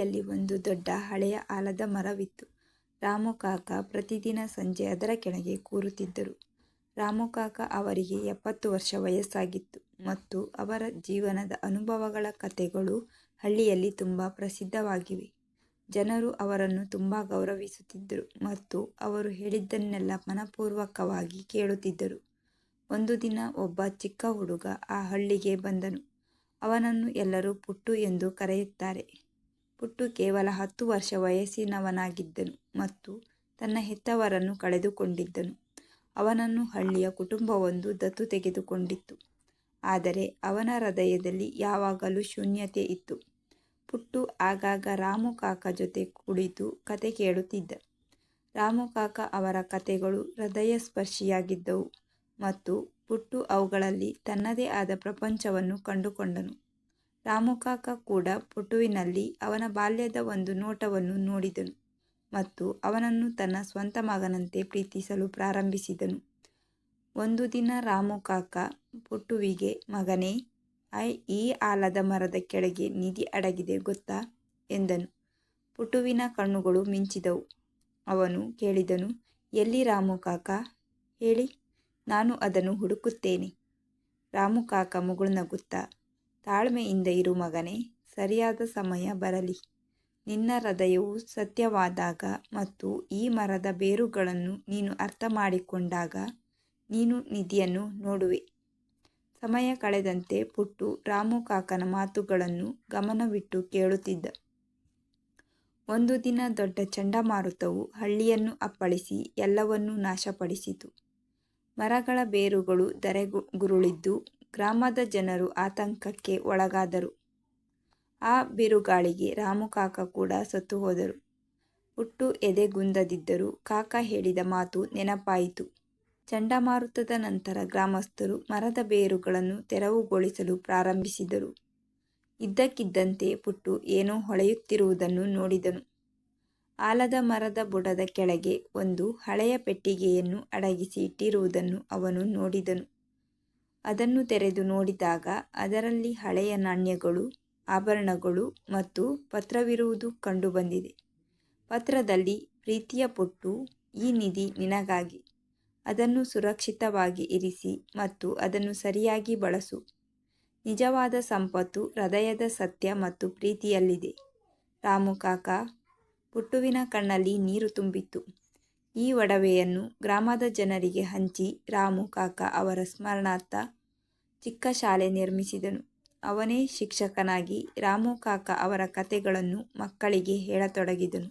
ಹಳ್ಳಿಯಲ್ಲಿ ಒಂದು ದೊಡ್ಡ ಹಳೆಯ ಆಲದ ಮರವಿತ್ತು. ರಾಮು ಕಾಕ ಪ್ರತಿದಿನ ಸಂಜೆ ಅದರ ಕೆಳಗೆ ಕೂರುತ್ತಿದ್ದರು. ರಾಮು ಕಾಕ ಅವರಿಗೆ 70 ವರ್ಷ ವಯಸ್ಸಾಗಿತ್ತು ಮತ್ತು ಅವರ ಜೀವನದ ಅನುಭವಗಳ ಕಥೆಗಳು ಹಳ್ಳಿಯಲ್ಲಿ ತುಂಬ ಪ್ರಸಿದ್ಧವಾಗಿವೆ. ಜನರು ಅವರನ್ನು ತುಂಬ ಗೌರವಿಸುತ್ತಿದ್ದರು ಮತ್ತು ಅವರು ಹೇಳಿದ್ದನ್ನೆಲ್ಲ ಮನಪೂರ್ವಕವಾಗಿ ಕೇಳುತ್ತಿದ್ದರು. ಒಂದು ದಿನ ಒಬ್ಬ ಚಿಕ್ಕ ಹುಡುಗ ಆ ಹಳ್ಳಿಗೆ ಬಂದನು. ಅವನನ್ನು ಎಲ್ಲರೂ ಪುಟ್ಟು ಎಂದು ಕರೆಯುತ್ತಾರೆ. ಪುಟ್ಟು ಕೇವಲ 10 ವರ್ಷ ವಯಸ್ಸಿನವನಾಗಿದ್ದನು ಮತ್ತು ತನ್ನ ಹೆತ್ತವರನ್ನು ಕಳೆದುಕೊಂಡಿದ್ದನು. ಅವನನ್ನು ಹಳ್ಳಿಯ ಕುಟುಂಬವೊಂದು ದತ್ತು ತೆಗೆದುಕೊಂಡಿತ್ತು. ಆದರೆ ಅವನ ಹೃದಯದಲ್ಲಿ ಯಾವಾಗಲೂ ಶೂನ್ಯತೆ ಇತ್ತು. ಪುಟ್ಟು ಆಗಾಗ ರಾಮು ಕಾಕ ಜೊತೆ ಕುಳಿತು ಕತೆ ಕೇಳುತ್ತಿದ್ದ. ರಾಮು ಕಾಕ ಅವರ ಕತೆಗಳು ಹೃದಯಸ್ಪರ್ಶಿಯಾಗಿದ್ದವು ಮತ್ತು ಪುಟ್ಟು ಅವುಗಳಲ್ಲಿ ತನ್ನದೇ ಆದ ಪ್ರಪಂಚವನ್ನು ಕಂಡುಕೊಂಡನು. ರಾಮು ಕಾಕ ಕೂಡ ಪುಟ್ಟುವಿನಲ್ಲಿ ಅವನ ಬಾಲ್ಯದ ಒಂದು ನೋಟವನ್ನು ನೋಡಿದನು ಮತ್ತು ಅವನನ್ನು ತನ್ನ ಸ್ವಂತ ಮಗನಂತೆ ಪ್ರೀತಿಸಲು ಪ್ರಾರಂಭಿಸಿದನು. ಒಂದು ದಿನ ರಾಮು ಕಾಕ ಪುಟ್ಟುವಿಗೆ, "ಮಗನೇ, ಈ ಆಲದ ಮರದ ಕೆಳಗೆ ನಿಧಿ ಅಡಗಿದೆ ಗೊತ್ತಾ?" ಎಂದನು. ಪುಟ್ಟುವಿನ ಕಣ್ಣುಗಳು ಮಿಂಚಿದವು. ಅವನು ಕೇಳಿದನು, "ಎಲ್ಲಿ ರಾಮು ಕಾಕ? ಹೇಳಿ, ನಾನು ಅದನ್ನು ಹುಡುಕುತ್ತೇನೆ." ರಾಮು ಕಾಕ ಮುಗುಳ್ನಗುತ್ತಾ, "ತಾಳ್ಮೆಯಿಂದ ಇರು ಮಗನೇ, ಸರಿಯಾದ ಸಮಯ ಬರಲಿ. ನಿನ್ನ ಹೃದಯವು ಸತ್ಯವಾದಾಗ ಮತ್ತು ಈ ಮರದ ಬೇರುಗಳನ್ನು ನೀನು ಅರ್ಥ ಮಾಡಿಕೊಂಡಾಗ ನೀನು ನಿಧಿಯನ್ನು ನೋಡುವೆ." ಸಮಯ ಕಳೆದಂತೆ ಪುಟ್ಟು ರಾಮು ಕಾಕನ ಮಾತುಗಳನ್ನು ಗಮನವಿಟ್ಟು ಕೇಳುತ್ತಿದ್ದ. ಒಂದು ದಿನ ದೊಡ್ಡ ಚಂಡಮಾರುತವು ಹಳ್ಳಿಯನ್ನು ಅಪ್ಪಳಿಸಿ ಎಲ್ಲವನ್ನೂ ನಾಶಪಡಿಸಿತು. ಮರಗಳ ಬೇರುಗಳು ಧರೆಗುರುಳಿದ್ದು ಗ್ರಾಮದ ಜನರು ಆತಂಕಕ್ಕೆ ಒಳಗಾದರು. ಆ ಬಿರುಗಾಳಿಗೆ ರಾಮು ಕಾಕ ಕೂಡ ಸತ್ತು ಹೋದರು. ಪುಟ್ಟು ಎದೆಗುಂದದಿದ್ದರೂ ಕಾಕ ಹೇಳಿದ ಮಾತು ನೆನಪಾಯಿತು. ಚಂಡಮಾರುತದ ನಂತರ ಗ್ರಾಮಸ್ಥರು ಮರದ ಬೇರುಗಳನ್ನು ತೆರವುಗೊಳಿಸಲು ಪ್ರಾರಂಭಿಸಿದರು. ಇದ್ದಕ್ಕಿದ್ದಂತೆ ಪುಟ್ಟು ಏನೋ ಹೊಳೆಯುತ್ತಿರುವುದನ್ನು ನೋಡಿದನು. ಆಲದ ಮರದ ಬುಡದ ಕೆಳಗೆ ಒಂದು ಹಳೆಯ ಪೆಟ್ಟಿಗೆಯನ್ನು ಅಡಗಿಸಿ ಇಟ್ಟಿರುವುದನ್ನು ಅವನು ನೋಡಿದನು. ಅದನ್ನು ತೆರೆದು ನೋಡಿದಾಗ ಅದರಲ್ಲಿ ಹಳೆಯ ನಾಣ್ಯಗಳು, ಆಭರಣಗಳು ಮತ್ತು ಪತ್ರವಿರುವುದು ಕಂಡುಬಂದಿದೆ. ಪತ್ರದಲ್ಲಿ, "ಪ್ರೀತಿಯ ಪುಟ್ಟು, ಈ ನಿಧಿ ನಿನಗಾಗಿ. ಅದನ್ನು ಸುರಕ್ಷಿತವಾಗಿ ಇರಿಸಿ ಮತ್ತು ಅದನ್ನು ಸರಿಯಾಗಿ ಬಳಸು. ನಿಜವಾದ ಸಂಪತ್ತು ಹೃದಯದ ಸತ್ಯ ಮತ್ತು ಪ್ರೀತಿಯಲ್ಲಿದೆ. ರಾಮು ಕಾಕ." ಪುಟ್ಟುವಿನ ಕಣ್ಣಲ್ಲಿ ನೀರು ತುಂಬಿತ್ತು. ಈ ಒಡವೆಯನ್ನು ಗ್ರಾಮದ ಜನರಿಗೆ ಹಂಚಿ ರಾಮು ಕಾಕ ಅವರ ಸ್ಮರಣಾರ್ಥ ಚಿಕ್ಕ ಶಾಲೆ ನಿರ್ಮಿಸಿದನು. ಅವನೇ ಶಿಕ್ಷಕನಾಗಿ ರಾಮು ಕಾಕ ಅವರ ಕತೆಗಳನ್ನು ಮಕ್ಕಳಿಗೆ ಹೇಳತೊಡಗಿದನು.